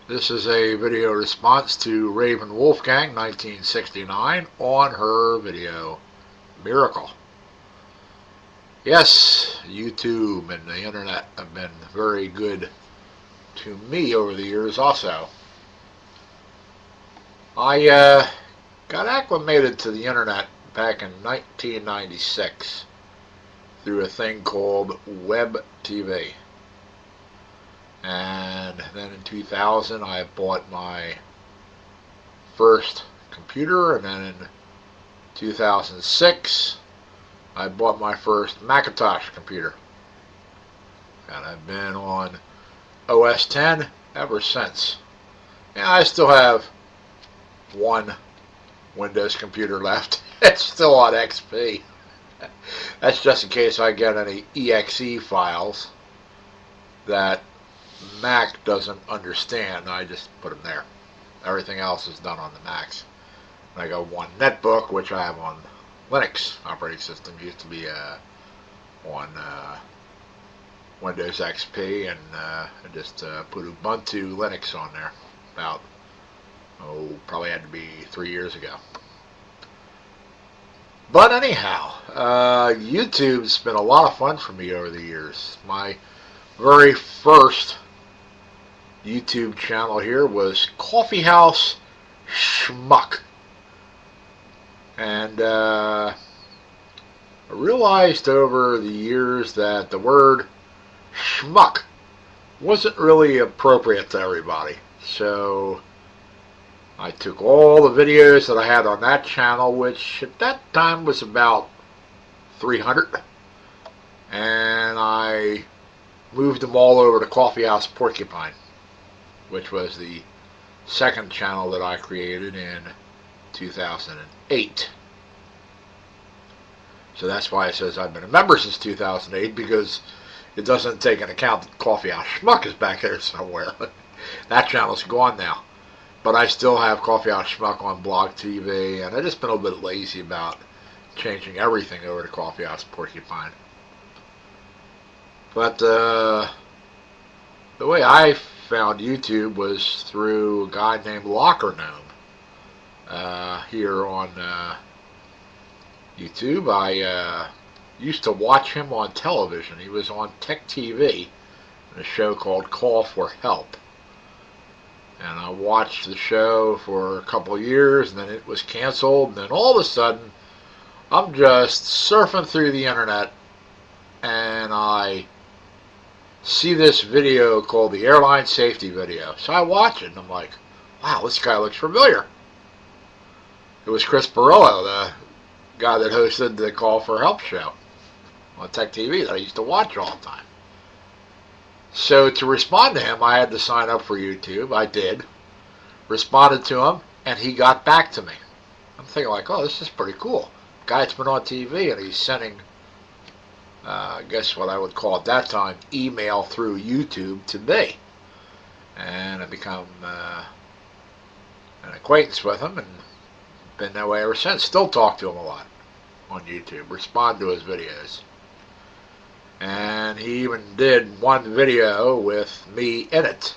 This is a video response to Raven Wolfgang 1969 on her video Miracle. Yes, YouTube and the internet have been very good to me over the years also. I got acclimated to the internet back in 1996 through a thing called Web TV. And then in 2000 I bought my first computer, and then in 2006 I bought my first Macintosh computer. And I've been on OS 10 ever since. And I still have one Windows computer left. It's still on XP. That's just in case I get any exe files that Mac doesn't understand. I just put them there. Everything else is done on the Macs. And I got one netbook, which I have on Linux operating system. Used to be on Windows XP, and I just put Ubuntu Linux on there about, probably had to be 3 years ago. But anyhow, YouTube's been a lot of fun for me over the years. My very first YouTube channel here was Coffee House Schmuck. And I realized over the years that the word schmuck wasn't really appropriate to everybody. So I took all the videos that I had on that channel, which at that time was about 300, and I moved them all over to Coffee House Porcupine, which was the second channel that I created in 2008. So that's why it says I've been a member since 2008, because it doesn't take into account that Coffee House Schmuck is back there somewhere. That channel's gone now. But I still have Coffee House Schmuck on Blog TV, and I've just been a little bit lazy about changing everything over to Coffee House Porcupine. But the way I found YouTube was through a guy named Locker Gnome here on YouTube. I used to watch him on television. He was on Tech TV in a show called Call for Help. And I watched the show for a couple of years, and then it was canceled, and then all of a sudden I'm just surfing through the internet, and I see this video called the airline safety video. So I watch it, and I'm like, wow, this guy looks familiar. It was Chris Barillo, the guy that hosted the Call for Help show on Tech TV that I used to watch all the time. So to respond to him, I had to sign up for YouTube. I did. Responded to him, and he got back to me. I'm thinking like, oh, this is pretty cool. Guy's been on TV, and he's sending, I guess what I would call at that time, email through YouTube to me. And I become an acquaintance with him, and been that way ever since. Still talk to him a lot on YouTube. Respond to his videos. And he even did one video with me in it,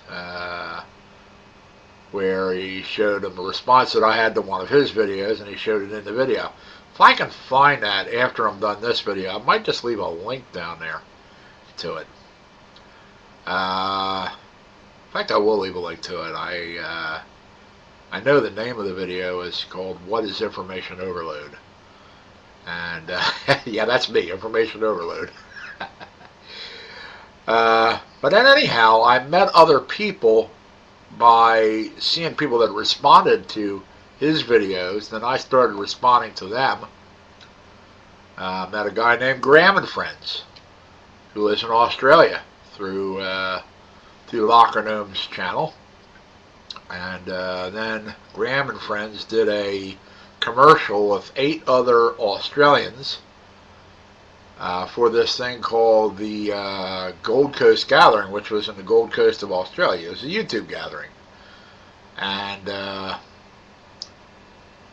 where he showed him a response that I had to one of his videos, and he showed it in the video. If I can find that after I'm done this video, I might just leave a link down there to it. In fact, I will leave a link to it. I know the name of the video is called What is Information Overload? And yeah, that's me, Information Overload. But then anyhow, I met other people by seeing people that responded to his videos. Then I started responding to them. Met a guy named Graham and Friends, who lives in Australia, through Locker Gnome's channel. And then Graham and Friends did a commercial with 8 other Australians for this thing called the Gold Coast Gathering, which was in the Gold Coast of Australia. It was a YouTube gathering, and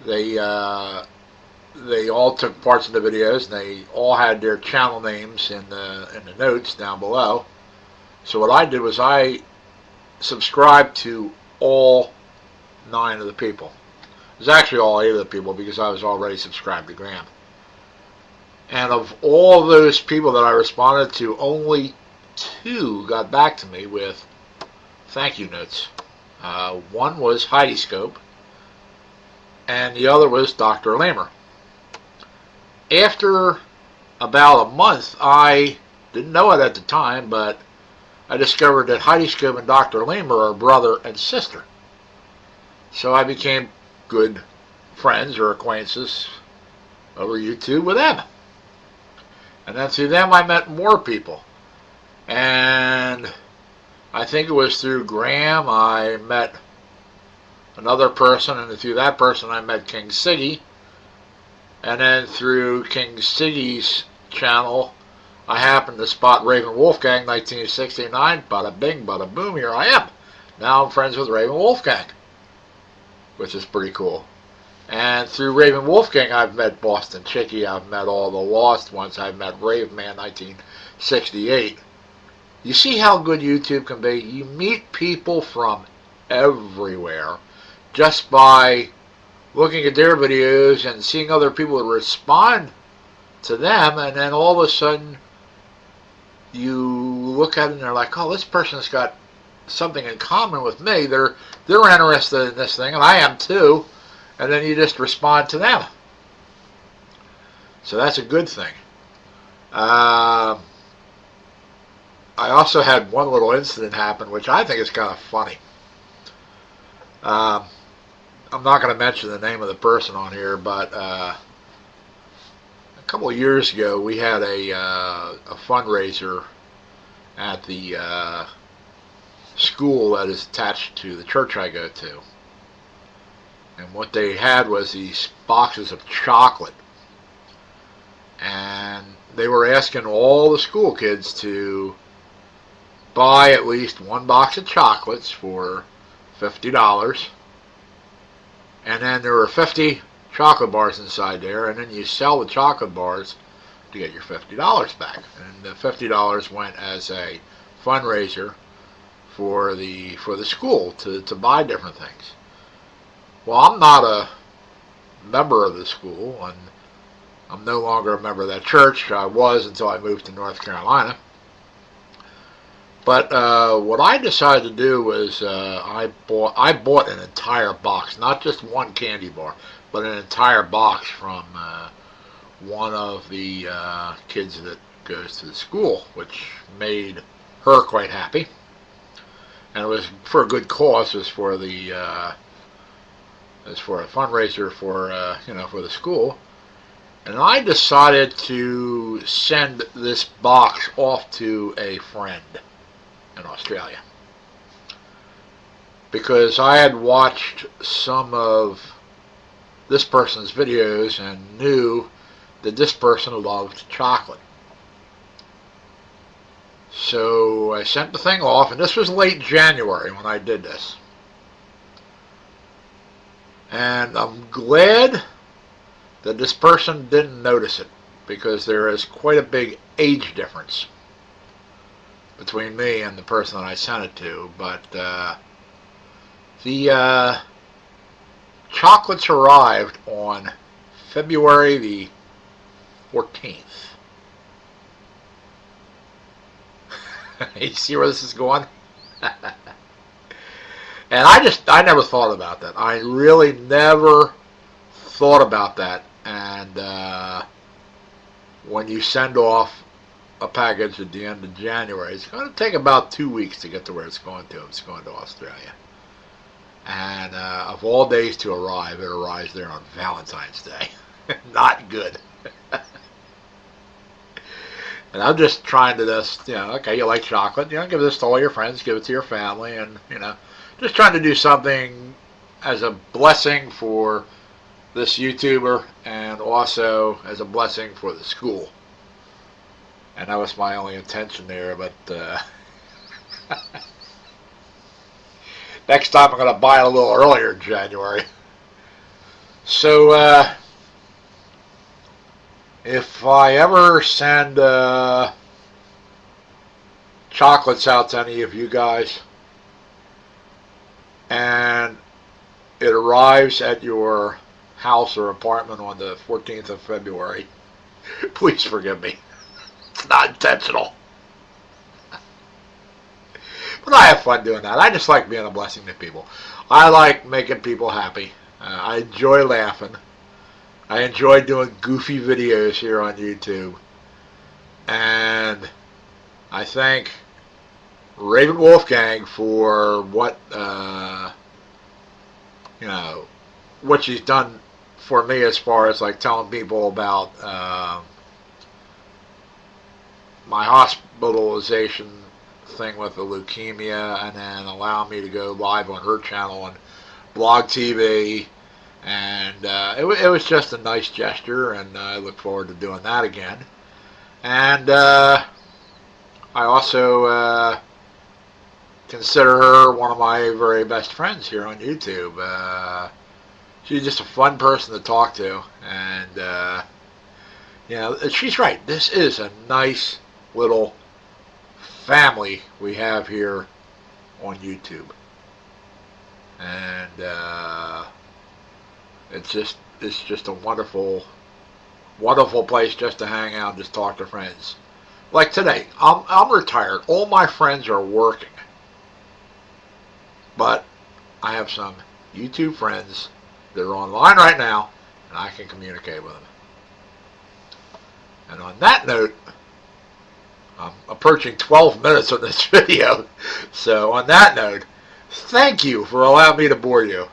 they all took parts in the videos, and they all had their channel names in the notes down below. So what I did was I subscribed to all 9 of the people. It was actually all 8 of the people because I was already subscribed to Graham. And of all those people that I responded to, only 2 got back to me with thank you notes. One was Heidi Scope, and the other was Dr. Lamer. After about a month, I didn't know it at the time, but I discovered that Heidi Scope and Dr. Lamer are brother and sister. So I became good friends or acquaintances over YouTube with them. And then through them I met more people. And I think it was through Graham I met another person, and through that person I met King Siggy. And then through King Siggy's channel I happened to spot Raven Wolfgang 1969. Bada bing, bada boom, here I am. Now I'm friends with Raven Wolfgang, which is pretty cool. And through Raven Wolfgang I've met Boston Chickie, I've met all the Lost Ones, I've met Raveman 1968. You see how good YouTube can be? You meet people from everywhere just by looking at their videos and seeing other people respond to them, and then all of a sudden you look at it and they're like, oh, this person's got something in common with me. They're interested in this thing, and I am too. And then you just respond to them. So that's a good thing. I also had one little incident happen, which I think is kind of funny. I'm not going to mention the name of the person on here, but a couple of years ago we had a fundraiser at the school that is attached to the church I go to. And what they had was these boxes of chocolate. And they were asking all the school kids to buy at least one box of chocolates for $50. And then there were 50 chocolate bars inside there, and then you sell the chocolate bars to get your $50 back. And the $50 went as a fundraiser for the school to buy different things. Well, I'm not a member of the school, and I'm no longer a member of that church. I was until I moved to North Carolina. But what I decided to do was I bought an entire box, not just one candy bar, but an entire box from one of the kids that goes to the school, which made her quite happy. And it was for a good cause. It was for the for a fundraiser for for the school. And I decided to send this box off to a friend in Australia, because I had watched some of this person's videos and knew that this person loved chocolate. So I sent the thing off, and this was late January when I did this. And I'm glad that this person didn't notice it, because there is quite a big age difference between me and the person that I sent it to. But the chocolates arrived on February the 14th. You see where this is going? And I never thought about that. I really never thought about that. And when you send off a package at the end of January, it's going to take about 2 weeks to get to where it's going to. It's going to Australia. And of all days to arrive, it arrives there on Valentine's Day. Not good. And I'm just trying to just, okay, you like chocolate, give this to all your friends, give it to your family, and, just trying to do something as a blessing for this YouTuber and also as a blessing for the school. And that was my only intention there, but next time I'm going to buy it a little earlier in January. So, if I ever send chocolates out to any of you guys, and it arrives at your house or apartment on the 14th of February, please forgive me. It's not intentional. But I have fun doing that. I just like being a blessing to people. I like making people happy. I enjoy laughing. I enjoy doing goofy videos here on YouTube. And I thank Raven Wolfgang for what what she's done for me as far as like telling people about my hospitalization thing with the leukemia, and then allowing me to go live on her channel and blog TV, and it was just a nice gesture, and I look forward to doing that again. And I also consider her one of my very best friends here on YouTube. She's just a fun person to talk to, and she's right. This is a nice little family we have here on YouTube, and it's just a wonderful place just to hang out and just talk to friends. Like today, I'm retired. All my friends are working, but I have some YouTube friends that are online right now, and I can communicate with them. And on that note, I'm approaching 12 minutes on this video. So on that note, thank you for allowing me to bore you.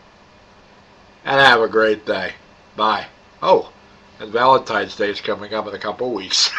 And have a great day. Bye. Oh, and Valentine's Day is coming up in a couple of weeks.